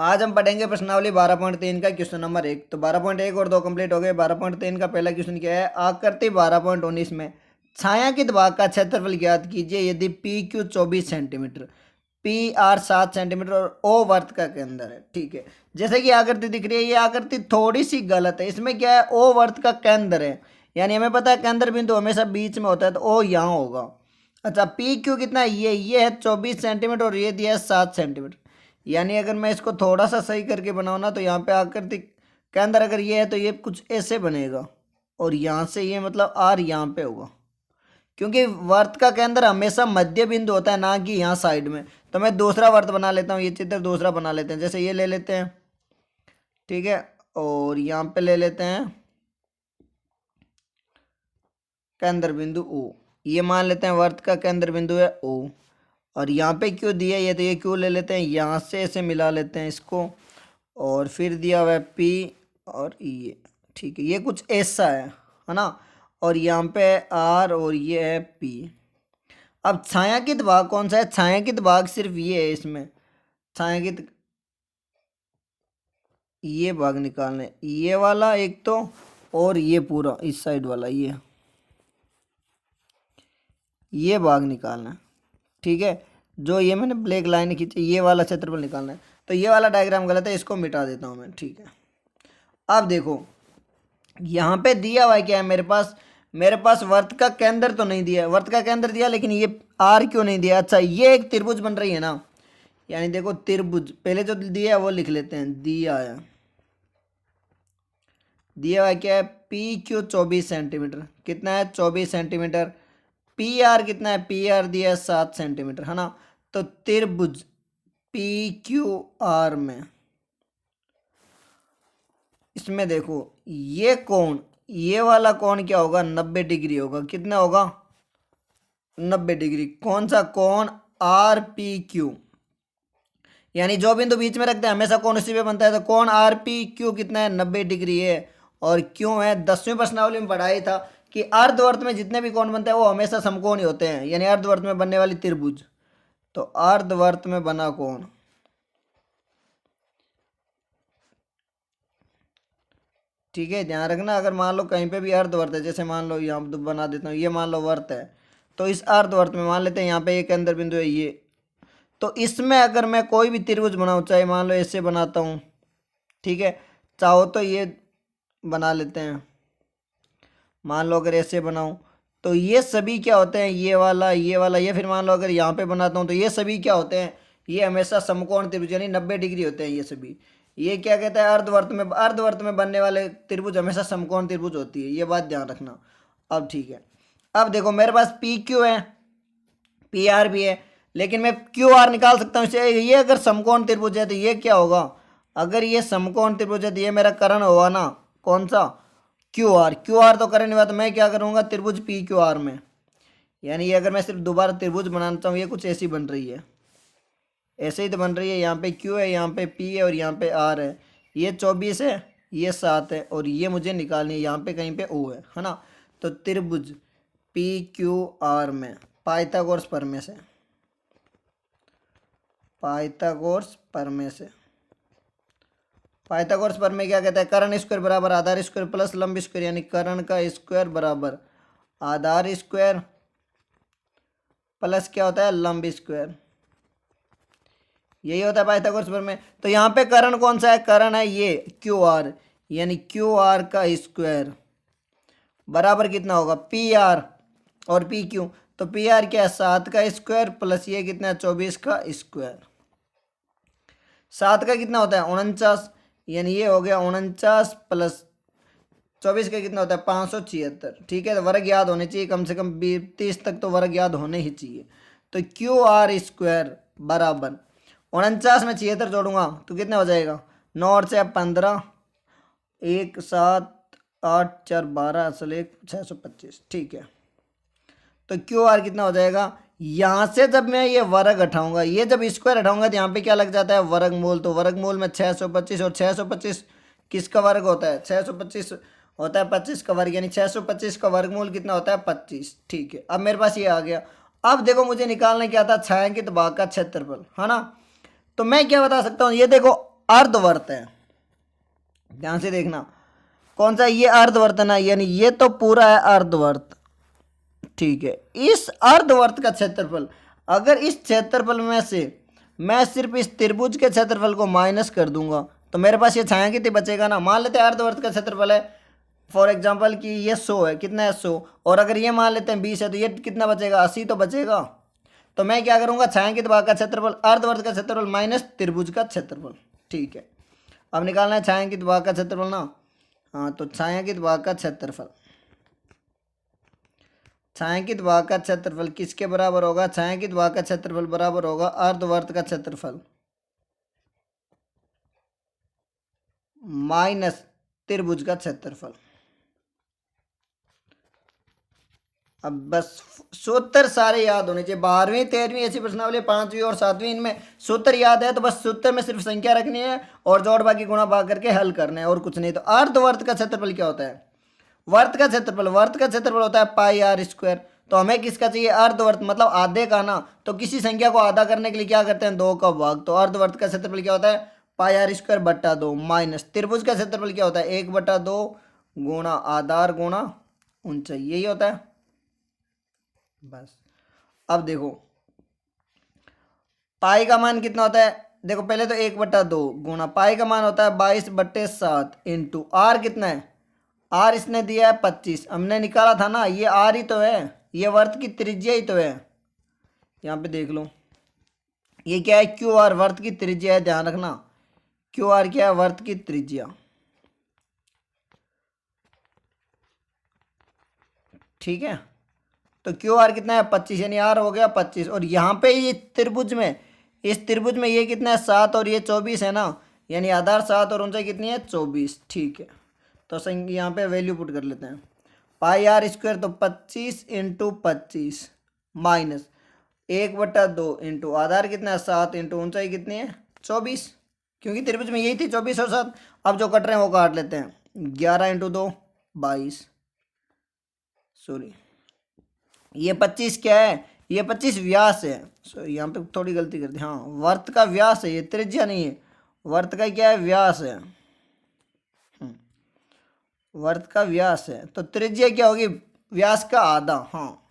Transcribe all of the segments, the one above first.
आज हम पढ़ेंगे प्रश्नावली 12.3 का क्वेश्चन नंबर 1। तो 12.1 और 2 कंप्लीट हो गए। 12.3 का पहला क्वेश्चन क्या है, आकृति 12.19 में छायांकित भाग का क्षेत्रफल ज्ञात कीजिए यदि P Q 24 centimetre, P R 7 centimetre और ओ वर्त का केंद्र है। ठीक है, जैसे कि आकृति दिख रही है, ये आकृति थोड़ी सी गलत है। इसमें क्या है, ओ वर्त का केंद्र है, यानी हमें पता है केंद्र बिंदु हमेशा बीच में होता है, तो ओ यहाँ होगा। अच्छा, पी क्यू कितना है, ये है 24 सेंटीमीटर और ये दिया है 7 सेंटीमीटर। यानी अगर मैं इसको थोड़ा सा सही करके बनाऊँ ना, तो यहाँ पे आकृति केंद्र अगर ये है तो ये कुछ ऐसे बनेगा, और यहाँ से ये मतलब आर यहाँ पे होगा, क्योंकि वर्त का केंद्र हमेशा मध्य बिंदु होता है, ना कि यहाँ साइड में। तो मैं दूसरा वर्त बना लेता हूँ, ये चित्र दूसरा बना लेते हैं। जैसे ये ले लेते हैं, ठीक है, और यहाँ पे ले लेते हैं केंद्र बिंदु ओ, ये मान लेते हैं वर्त का केंद्र बिंदु है ओ। और यहाँ पे क्यों दिया ये, तो ये क्यों ले लेते हैं, यहाँ से ऐसे मिला लेते हैं इसको, और फिर दिया हुआ है पी और ये। ठीक है, ये कुछ ऐसा है ना, और यहाँ पे आर और ये है पी। अब छायांकित भाग कौन सा है, छायांकित भाग सिर्फ ये है इसमें, छायांकित ये भाग निकालना है, ये वाला एक तो, और ये पूरा इस साइड वाला ये भाग निकालना है। ठीक है, जो ये मैंने ब्लैक लाइन खींची, ये वाला क्षेत्रफल निकालना है। तो ये वाला डायग्राम गलत है, इसको मिटा देता हूँ मैं। ठीक है, अब देखो यहाँ पे दिया हुआ है क्या है, मेरे पास वर्त का केंद्र तो नहीं दिया, वर्त का केंद्र दिया लेकिन ये आर क्यों नहीं दिया। अच्छा, ये एक त्रिभुज बन रही है ना, यानी देखो त्रिभुज, पहले जो दिया है वो लिख लेते हैं। दिया हुआ है क्या है, पी क्यू 24 सेंटीमीटर, कितना है 24 सेंटीमीटर। पी आर कितना है, पी आर दिया है 7 सेंटीमीटर, है ना। तो त्रिभुज पी क्यू आर में, इसमें देखो ये कोण, ये वाला कोण क्या होगा, 90 डिग्री होगा। कितना होगा, 90 डिग्री। कौन सा कोण, आर पी क्यू, यानी जो बिंदु बीच में रखते हैं हमेशा कोण उसी पे बनता है। तो कोण आर पी क्यू कितना है, 90 डिग्री है। और क्यों है, 10वीं प्रश्नावली में पढ़ा ही था कि अर्धवर्त में जितने भी कोण बनते हैं वो हमेशा समकोण ही होते हैं, यानी अर्धवर्त में बनने वाली त्रिभुज। तो अर्धवर्त में बना कोण, ठीक है, ध्यान रखना। अगर मान लो कहीं पे भी अर्धवर्त है, जैसे मान लो यहाँ बना देता हूँ, ये मान लो वर्त है, तो इस अर्धवर्त में मान लेते हैं यहाँ पे एक केंद्र बिंदु है ये। तो इसमें अगर मैं कोई भी त्रिभुज बनाऊँ, चाहे मान लो ऐसे बनाता हूँ, ठीक है, चाहो तो ये बना लेते हैं, मान लो अगर ऐसे बनाऊँ, तो ये सभी क्या होते हैं, ये वाला ये, फिर मान लो अगर यहाँ पे बनाता हूँ तो ये सभी क्या होते हैं, ये हमेशा समकोण त्रिभुज यानी 90 डिग्री होते हैं ये सभी। ये क्या कहता है, अर्धवर्त में बनने वाले त्रिभुज हमेशा समकोण त्रिभुज होती है, ये बात ध्यान रखना। अब ठीक है, अब देखो मेरे पास पी क्यू है, पी आर भी है, लेकिन मैं क्यू आर निकाल सकता हूँ इसे। ये अगर समकोण त्रिभुज है तो ये क्या होगा, अगर ये समकोण त्रिभुज है तो ये मेरा कर्ण होगा ना, कौन सा, क्यू आर तो कर्ण हुआ। तो मैं क्या करूँगा, त्रिभुज पी क्यू आर में, यानी ये अगर मैं सिर्फ दोबारा त्रिभुज बनाना चाहूँ, ये कुछ ऐसी बन रही है, ऐसे ही तो बन रही है। यहाँ पे क्यू है, यहाँ पे पी है और यहाँ पे आर है। ये 24 है, ये 7 है, और ये मुझे निकालनी है, यहाँ पे कहीं पे ओ है ना। तो त्रिभुज पी क्यू आर में पाइथागोरस प्रमेय से, पाइथागोरस प्रमेय क्या कहता है, कर्ण स्क्वायर बराबर आधार स्क्वायर प्लस लंब स्क्वायर, यानी कर्ण का स्क्वायर बराबर आधार स्क्वायर प्लस क्या होता है, लंब स्क्वायर। यही होता है पाइथागोरस प्रमेय। तो यहाँ पे कर्ण कौन सा है, कर्ण है ये क्यू आर, यानी क्यू आर का स्क्वायर बराबर कितना होगा, पी आर और पी क्यू। तो पी आर क्या है, 7 का स्क्वायर प्लस ये कितना है, 24 का स्क्वायर। 7 का कितना होता है, 49, यानी ये हो गया 49 प्लस 24 का कितना होता है, 576। ठीक है, तो वर्ग याद होने चाहिए, कम से कम 30 तक तो वर्ग याद होने ही चाहिए। तो क्यू आर स्क्वायर बराबर 49 में 76 जोड़ूंगा तो कितना हो जाएगा, 9 और से 15, 1 7 8 4 12 असल 1 625। ठीक है, तो क्यू आर कितना हो जाएगा, यहाँ से जब मैं ये वर्ग हटाऊंगा, ये जब स्क्वायर हटाऊंगा तो यहाँ पे क्या लग जाता है, वर्गमूल। तो वर्गमूल में 625, और 625 किसका वर्ग होता है, 625 होता है 25 का वर्ग, यानी 625 का वर्गमूल कितना होता है, 25। ठीक है, अब मेरे पास ये आ गया। अब देखो मुझे निकालना क्या था, छायांकित भाग का क्षेत्रफल, है ना। तो मैं क्या बता सकता हूँ, ये देखो अर्धवर्त है, ध्यान से देखना कौन सा, ये अर्धवर्त है ना, यानी ये तो पूरा है अर्धवर्त, ठीक है। इस अर्धवर्त का क्षेत्रफल, अगर इस क्षेत्रफल में से मैं सिर्फ इस त्रिभुज के क्षेत्रफल को माइनस कर दूंगा तो मेरे पास ये छायांकित बचेगा ना। मान लेते हैं अर्धवर्त का क्षेत्रफल है फॉर एग्जांपल कि ये 100 है, कितना है 100, और अगर ये मान लेते हैं 20 है तो ये कितना बचेगा, 80 तो बचेगा। तो मैं क्या करूंगा, छायांकित भाग का क्षेत्रफल अर्धवर्त का क्षेत्रफल माइनस त्रिभुज का क्षेत्रफल, ठीक है। अब निकालना है छायांकित भाग का क्षेत्रफल ना, हाँ तो छायांकित भाग का क्षेत्रफल, छायांकित भाग का क्षेत्रफल किसके बराबर होगा, छायांकित भाग का क्षेत्रफल बराबर होगा अर्धवर्त का क्षेत्रफल माइनस त्रिभुज का क्षेत्रफल। अब बस सूत्र सारे याद होने चाहिए, 12वीं 13वीं ऐसी प्रश्नावली 5वीं और 7वीं, इनमें सूत्र याद है तो बस सूत्र में सिर्फ संख्या रखनी है और जोड़ बाकी गुणा भाग करके हल करना है और कुछ नहीं। तो अर्धवर्त का क्षेत्रफल क्या होता है, वर्त का क्षेत्रफल, वर्त का क्षेत्रफल होता है पाई आर स्क्वायर। तो हमें किसका चाहिए, अर्धवर्त मतलब आधे का ना, तो किसी संख्या को आधा करने के लिए क्या करते हैं, 2 का भाग। तो अर्धवर्त का क्षेत्रफल क्या होता है, पाई आर स्क्वायर बट्टा 2 माइनस त्रिभुज का क्षेत्रफल क्या होता है, 1/2 गुणा आधार गुणा ऊंचाई, यही होता है बस। अब देखो पाई का मान कितना होता है, देखो पहले तो 1/2 गुणा पाई का मान होता है 22/7 इंटू आर कितना है, आर इसने दिया है 25, हमने निकाला था ना, ये आर ही तो है, ये वर्त की त्रिज्या ही तो है। यहाँ पे देख लो ये क्या है, क्यू आर वर्त की त्रिज्या है, ध्यान रखना क्यू आर क्या है, वर्त की त्रिज्या, ठीक है। तो क्यू आर कितना है 25, यानी आर हो गया 25, और यहाँ पे ये त्रिभुज में, इस त्रिभुज में ये कितना है 7 और ये 24 है ना, यानी आधार 7 और ऊंचाई कितनी है 24, ठीक है। तो यहाँ पे वैल्यू पुट कर लेते हैं, पाई आर स्क्वायर तो 25 इंटू 25 माइनस 1/2 इंटू आधार कितना है 7 इंटू ऊंचाई कितनी है 24, क्योंकि त्रिभुज में यही थी 24 और 7। अब जो कट रहे हैं वो काट लेते हैं, 11 इंटू 2 22, सॉरी ये 25 क्या है, ये 25 व्यास है, सो यहाँ पे थोड़ी गलती कर दी, हाँ वर्त का व्यास है, ये त्रिज्या नहीं है, वर्त का क्या है व्यास है, वर्त का व्यास है। तो त्रिज्या क्या होगी, व्यास का आधा, हाँ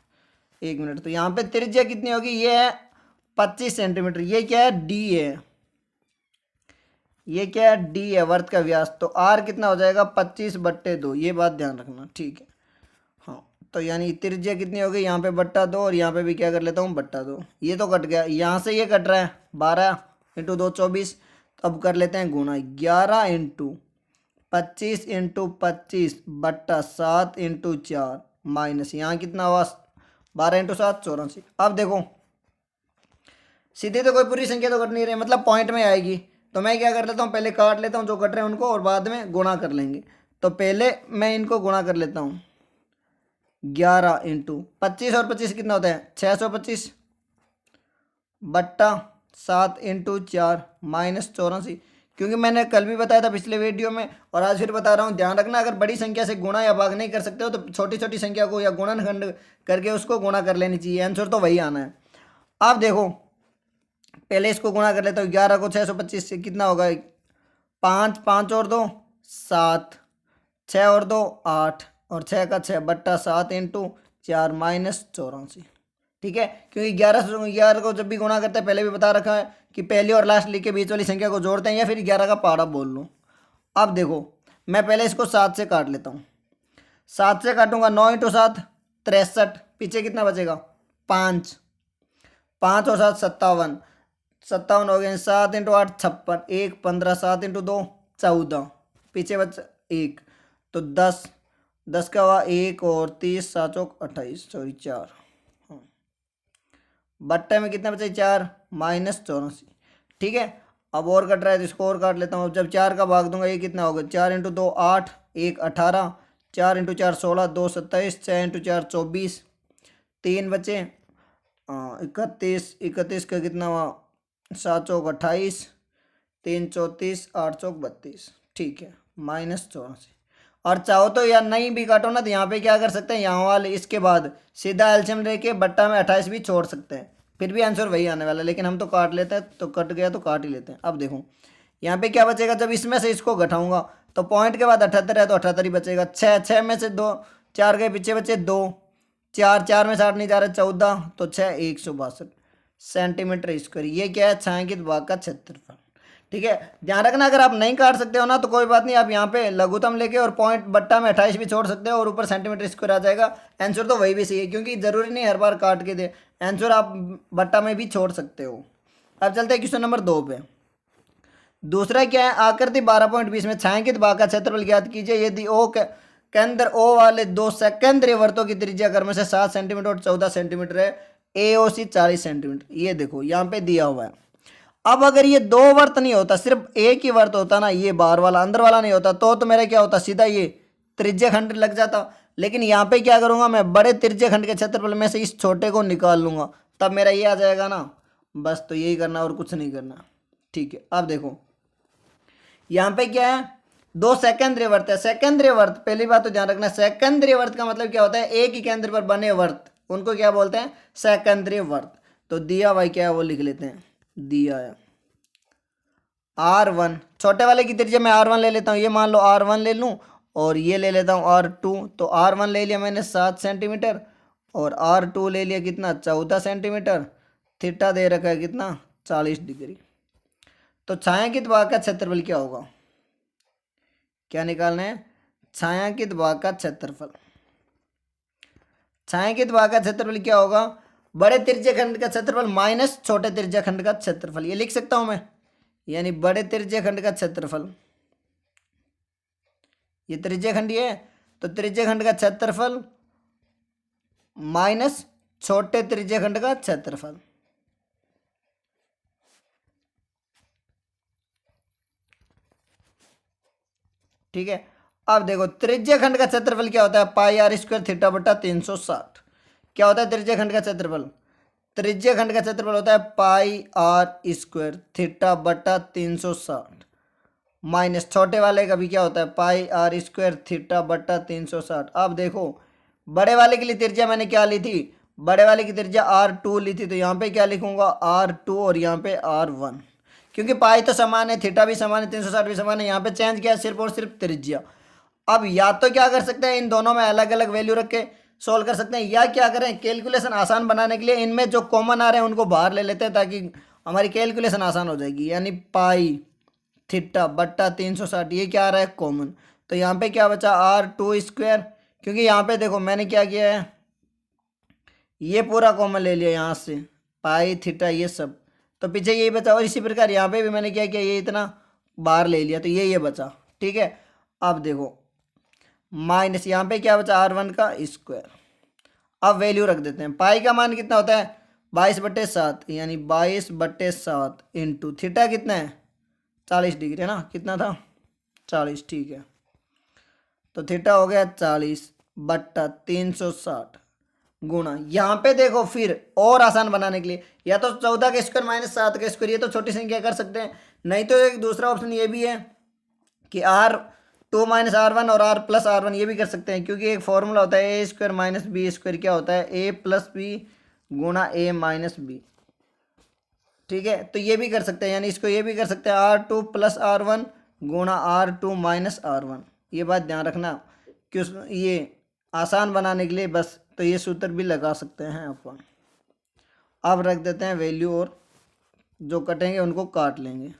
1 मिनट। तो यहाँ पे त्रिज्या कितनी होगी, ये है 25 सेंटीमीटर, ये क्या है डी है, ये क्या है डी है वर्त का व्यास। तो आर कितना हो जाएगा 25/2, ये बात ध्यान रखना, ठीक है। हाँ तो यानी त्रिज्या कितनी होगी, यहाँ पे बट्टा 2 और यहाँ पे भी क्या कर लेता हूँ बट्टा 2, ये तो कट गया, यहाँ से ये कट रहा है 12 इंटू 2 24। तो अब कर लेते हैं गुणा, 11 इंटू 25 इंटू 25/7 इंटू 4 माइनस यहाँ कितना हुआ 12 इंटू 7 84। अब देखो सीधे तो कोई पूरी संख्या तो कट नहीं रही, मतलब पॉइंट में आएगी। तो मैं क्या कर लेता हूँ, पहले काट लेता हूँ जो कट रहे हैं उनको और बाद में गुणा कर लेंगे। तो पहले मैं इनको गुणा कर लेता हूँ, 11 इंटू 25 और 25 कितना होता है 625 बट्टा 7 इंटू 4 माइनस 84, क्योंकि मैंने कल भी बताया था पिछले वीडियो में और आज फिर बता रहा हूँ, ध्यान रखना अगर बड़ी संख्या से गुणा या भाग नहीं कर सकते हो तो छोटी छोटी संख्या को या गुणनखंड करके उसको गुणा कर लेनी चाहिए, आंसर तो वही आना है। अब देखो पहले इसको गुणा कर लेता हूँ, 11 को 625 से कितना होगा 5 5 और 2 7, 6 और 2 8 और 6 का 6 बट्टा 7 इंटू 4 माइनस 84, ठीक है। क्योंकि 11 को जब भी गुणा करते हैं पहले भी बता रखा है कि पहली और लास्ट लिख के बीच वाली संख्या को जोड़ते हैं या फिर 11 का पहाड़ा बोल लो। अब देखो मैं पहले इसको 7 से काट लेता हूँ, 7 से काटूंगा 9 इंटू 7 63, पीछे कितना बचेगा 5, 5 और 7 57, 57 हो गए, 7 इंटू 8 56, 1 15, 7 इंटू 2 14, पीछे बच 1 तो 10, 10 का हुआ 1 और 30 7 चौक 28, सॉरी 4, बट्टे में कितना बचे 4 माइनस 84, ठीक है। अब और कट रहा है तो इसको और काट लेता हूँ, जब 4 का भाग दूंगा ये कितना होगा 4 इंटू 2 8, 1 18, 4 इंटू 4 16, 2 27, 6 इंटू 4 24, 3 बचे 31, 31 का कितना हुआ 7 चौक 28, 3 34, 8 चौक 32, ठीक है माइनस 84। और चाहो तो या नहीं भी काटो ना तो यहाँ पे क्या कर सकते हैं, यहाँ वाले इसके बाद सीधा एलसीएम लेके बट्टा में 28 भी छोड़ सकते हैं, फिर भी आंसर वही आने वाला है। लेकिन हम तो काट लेते हैं, तो कट गया तो काट ही लेते हैं। अब देखो यहाँ पे क्या बचेगा, जब इसमें से इसको घटाऊंगा तो पॉइंट के बाद 78 है तो 78 ही बचेगा। 6 में से 2 4 गए, पीछे बचे 2, 4 में से 8 नहीं जा रहा, 14, तो 6 162 सेंटीमीटर स्क्वायर। ये क्या है, छायांकित भाग का क्षेत्रफल। ठीक है, ध्यान रखना अगर आप नहीं काट सकते हो ना तो कोई बात नहीं, आप यहाँ पे लघुत्तम लेके और पॉइंट बट्टा में 28 भी छोड़ सकते हो और ऊपर सेंटीमीटर स्क्वायर आ जाएगा। आंसर तो वही भी सही है, क्योंकि जरूरी नहीं हर बार काट के दे, आंसर आप बट्टा में भी छोड़ सकते हो। अब चलते हैं क्वेश्चन नंबर 2 पे। दूसरा क्या है, आकृति 12.20 में छायांकित भाग का क्षेत्रफल ज्ञात कीजिए यदि ओ केंद्र ओ वाले दो सेकेंद्रीय वर्तों की त्रिज्या क्रम से 7 सेंटीमीटर और 14 सेंटीमीटर है, ए ओ सी 40 सेंटीमीटर। ये देखो यहाँ पे दिया हुआ है। अब अगर ये दो वर्त नहीं होता, सिर्फ एक ही वर्त होता ना, ये बाहर वाला अंदर वाला नहीं होता, तो मेरा क्या होता, सीधा ये त्रिज्या खंड लग जाता। लेकिन यहाँ पे क्या करूंगा, मैं बड़े त्रिज्या खंड के क्षेत्रफल में से इस छोटे को निकाल लूंगा, तब मेरा ये आ जाएगा ना। बस तो यही करना और कुछ नहीं करना। ठीक है, अब देखो यहाँ पे क्या है, दो सेकेंद्रीय वर्त है। सेकेंद्रीय वर्त, पहली बात तो ध्यान रखना, सेकेंद्रीय वर्त का मतलब क्या होता है, एक ही केंद्र पर बने वर्त, उनको क्या बोलते हैं, सेकेंद्रीय वर्त। तो दिया भाई क्या है वो लिख लेते हैं, दिया है R1, छोटे वाले की त्रिज्या मैं R1 ले लेता हूँ, ये मान लो R1 ले लूँ और ये ले लेता हूँ R2। तो R1 ले लिया मैंने 7 सेंटीमीटर और R2 ले लिया कितना, 14 सेंटीमीटर। थीटा दे रखा है कितना, 40 डिग्री। तो छायांकित भाग का क्षेत्रफल क्या होगा, क्या निकालना है, छायांकित भाग का क्षेत्रफल। छायांकित भाग का क्षेत्रफल क्या होगा, बड़े त्रिज्या खंड का क्षेत्रफल माइनस छोटे त्रिज्या खंड का क्षेत्रफल। ये लिख सकता हूं मैं, यानी बड़े त्रिज्या खंड का क्षेत्रफल, ये त्रिज्या खंड ये है, तो त्रिज्या खंड का क्षेत्रफल माइनस छोटे त्रिज्या खंड का क्षेत्रफल। ठीक है, अब देखो त्रिज्या खंड का क्षेत्रफल क्या होता है, पाई आर स्क्वायर थीटा बटा 360। क्या होता है त्रिज्या खंड का क्षेत्रफल, त्रिज्या खंड का क्षेत्रफल होता है पाई आर स्क्वायर थीटा बटा 360 माइनस छोटे वाले का भी क्या होता है, पाई आर स्क्वायर थीटा बटा 360। अब देखो बड़े वाले के लिए त्रिज्या मैंने क्या ली थी, बड़े वाले की त्रिज्या R2 ली थी, तो यहाँ पे क्या लिखूंगा R2 और यहाँ पे R1, क्योंकि पाई तो समान है, थीटा भी समान है, 360 भी समान है। यहाँ पे चेंज किया सिर्फ और सिर्फ त्रिज्या। अब या तो क्या कर सकते हैं, इन दोनों में अलग अलग वैल्यू रख के सोल्व कर सकते हैं, या क्या करें, कैलकुलेशन आसान बनाने के लिए इनमें जो कॉमन आ रहे हैं उनको बाहर ले लेते हैं, ताकि हमारी कैलकुलेशन आसान हो जाएगी। यानी पाई थीटा बट्टा 360, ये क्या आ रहा है कॉमन, तो यहाँ पे क्या बचा R2 स्क्वायर, क्योंकि यहाँ पे देखो मैंने क्या किया है, ये पूरा कॉमन ले लिया यहाँ से, पाई थीटा ये सब, तो पीछे यही बचा। और इसी प्रकार यहाँ पे भी मैंने क्या किया, ये इतना बाहर ले लिया, तो ये बचा। ठीक है, अब देखो माइनस यहाँ पे क्या बचा, R1 का स्क्वायर। अब वैल्यू रख देते हैं, पाई का मान कितना होता है 22/7, यानी 22/7 इंटू थीटा कितना है 40 डिग्री है ना, कितना था 40। ठीक है, तो थीटा हो गया 40/360 गुणा, यहाँ पे देखो फिर और आसान बनाने के लिए या तो 14 का स्क्वायर माइनस 7 का स्क्वायर, ये तो छोटी संख्या कर सकते हैं, नहीं तो एक दूसरा ऑप्शन ये भी है कि R2 माइनस R1 और R प्लस R1 ये भी कर सकते हैं, क्योंकि एक फॉर्मूला होता है A square minus B square, क्या होता है A प्लस बी गुणा A माइनस बी। ठीक है, तो ये भी कर सकते हैं, यानी इसको ये भी कर सकते हैं R2 प्लस R1 गुणा R2 माइनस R1। ये बात ध्यान रखना, कि ये आसान बनाने के लिए बस, तो ये सूत्र भी लगा सकते हैं अपन। अब रख देते हैं वैल्यू और जो कटेंगे उनको काट लेंगे।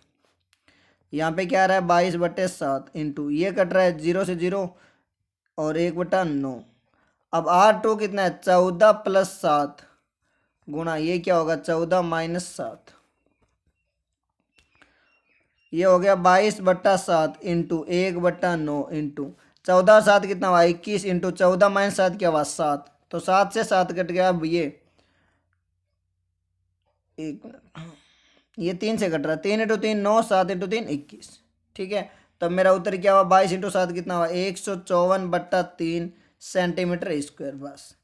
यहाँ पे क्या आ रहा है 22/7 इंटू ये कट रहा है 0 से 0 और 1/9। अब R2 कितना है 14 + 7 गुणा ये क्या होगा 14 - 7, ये हो गया 22/7 इंटू 1/9 इंटू 14 और 7 कितना हुआ 21 इंटू 14 - 7 क्या हुआ 7, तो 7 से 7 कट गया। अब ये 1 मिनट, ये 3 से कट रहा है, 3 × 3 9, 7 × 3 21। ठीक है, तब मेरा उत्तर क्या हुआ 22 × 7 कितना हुआ 154/3 सेंटीमीटर स्क्वायर। बस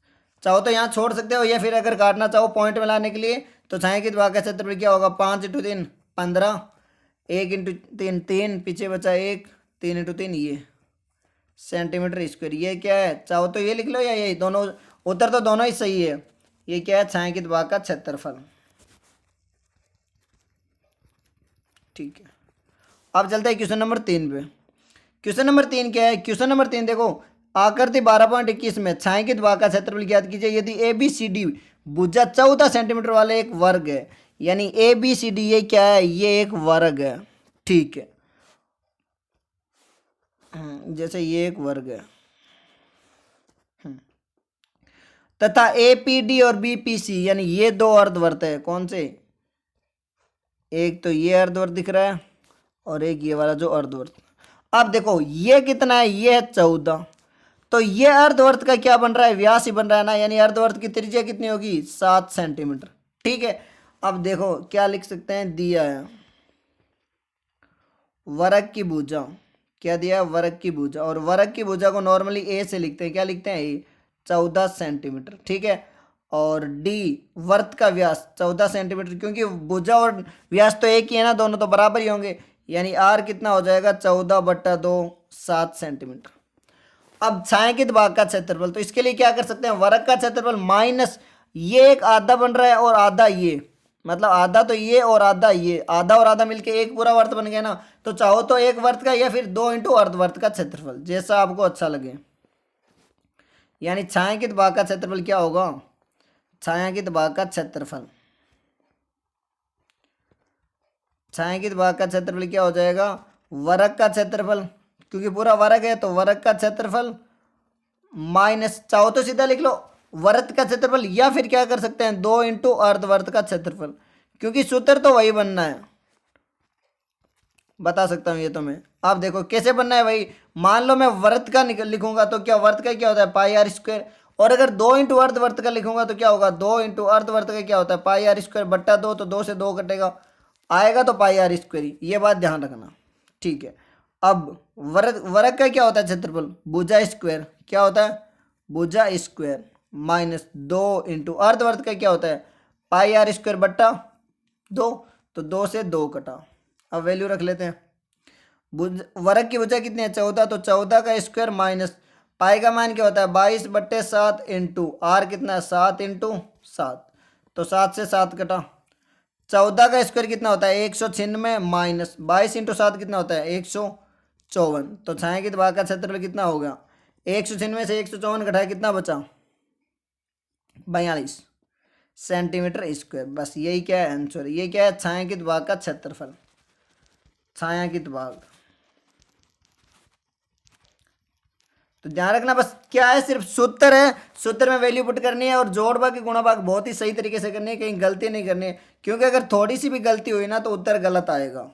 चाहो तो यहाँ छोड़ सकते हो, या फिर अगर काटना चाहो पॉइंट में लाने के लिए तो छायांकित भाग का क्षेत्रफल क्या होगा 5 × 3 15, 1 × 3 3, पीछे बचा 1, 3 × 3 ये सेंटीमीटर स्क्वायर। ये क्या है, चाहो तो ये लिख लो या ये, दोनों उत्तर तो दोनों ही सही है। ये क्या है छायांकित भाग का क्षेत्रफल। ठीक है, अब चलते हैं क्वेश्चन नंबर 3 पे। क्वेश्चन नंबर 3 क्या है? क्वेश्चन नंबर 3 देखो, आकृति 12.21 में छायांकित भाग का क्षेत्रफल ज्ञात कीजिए यदि ए बी सी डी भुजा 14 सेंटीमीटर वाले एक वर्ग है। यानी ए बी सी डी ये क्या है? ये एक वर्ग है, ठीक है। जैसे ये एक वर्ग है तथा ए पी डी और बी पी सी यानी ये दो अर्धवर्त है। कौन से? एक तो ये अर्धवर्त दिख रहा है और एक ये वाला जो अर्धवर्त। अब देखो ये कितना है? ये है 14। तो ये अर्धवर्त का क्या बन रहा है? व्यास ही बन रहा है ना, यानी अर्धवर्त की त्रिज्या कितनी होगी? 7 सेंटीमीटर, ठीक है। अब देखो क्या लिख सकते हैं, दिया है वर्ग की भुजा। क्या दिया है? वर्ग की भुजा। और वर्ग की भुजा को नॉर्मली ए से लिखते हैं। क्या लिखते हैं? ए, 14 सेंटीमीटर, ठीक है। और डी वर्त का व्यास 14 सेंटीमीटर, क्योंकि भुजा और व्यास तो एक ही है ना, दोनों तो बराबर ही होंगे। यानी आर कितना हो जाएगा? 14/2, 7 सेंटीमीटर। अब छायांकित भाग का क्षेत्रफल, तो इसके लिए क्या कर सकते हैं? वर्ग का क्षेत्रफल माइनस ये एक आधा बन रहा है और आधा ये, मतलब आधा तो ये और आधा ये, आधा और आधा मिलके एक पूरा वर्त बन गया ना। तो चाहो तो एक वर्त का या फिर 2 इंटू अर्धवर्त का क्षेत्रफल, जैसा आपको अच्छा लगे। यानी छायांकित भाग का क्षेत्रफल क्या होगा? छायांकित भाग का क्षेत्रफल, छायांकित भाग का क्षेत्रफल क्या हो जाएगा? वर्ग का क्षेत्रफल, क्योंकि पूरा वर्ग है तो वर्ग का क्षेत्रफल माइनस, चाहो तो सीधा लिख लो वर्त का क्षेत्रफल, या फिर क्या कर सकते हैं 2 इंटू अर्धवर्त का क्षेत्रफल, क्योंकि सूत्र तो वही बनना है। बता सकता हूं ये तो मैं। आप देखो कैसे बनना है भाई। मान लो मैं वर्त का लिखूंगा तो क्या वर्त का क्या होता है? पाई आर स्क्वायर। और अगर 2 इंटू अर्धवर्त का लिखूंगा तो क्या होगा? 2 इंटू अर्धवर्त का क्या होता है? पाई आर स्क्वायर बट्टा 2, तो 2 से 2 कटेगा, आएगा तो पाई आर स्क्वायर ही। ये बात ध्यान रखना, ठीक है। अब वर्ग का क्या होता है क्षेत्रफल? भुजा स्क्वायर। क्या होता है? भुजा स्क्वायर माइनस 2 इंटू अर्धवर्त का क्या होता है? पाई आर स्क्वायर बट्टा 2, तो 2 से 2 कटा। अब वैल्यू रख लेते हैं। वर्ग की भुजा कितनी है? 14, तो 14 का स्क्वायर माइनस पाई का मान क्या होता है? 22/7 इंटू आर कितना है? 7 इंटू 7, तो 7 से 7 कटा। 14 का स्क्वायर कितना होता है? 196 माइनस 22 इंटू 7 कितना होता है? 154। तो छायांकित भाग का क्षेत्रफल कितना होगा? 196 से 154 घटाया, कितना बचा? 42 सेंटीमीटर स्क्वायर। बस यही क्या है आंसर। ये क्या है? छायांकित भाग का क्षेत्रफल, छायांकित भाग। तो ध्यान रखना, बस क्या है, सिर्फ सूत्र है, सूत्र में वैल्यू पुट करनी है और जोड़ भाग की गुणा भाग बहुत ही सही तरीके से करनी है, कहीं गलती नहीं करनी है, क्योंकि अगर थोड़ी सी भी गलती हुई ना तो उत्तर गलत आएगा।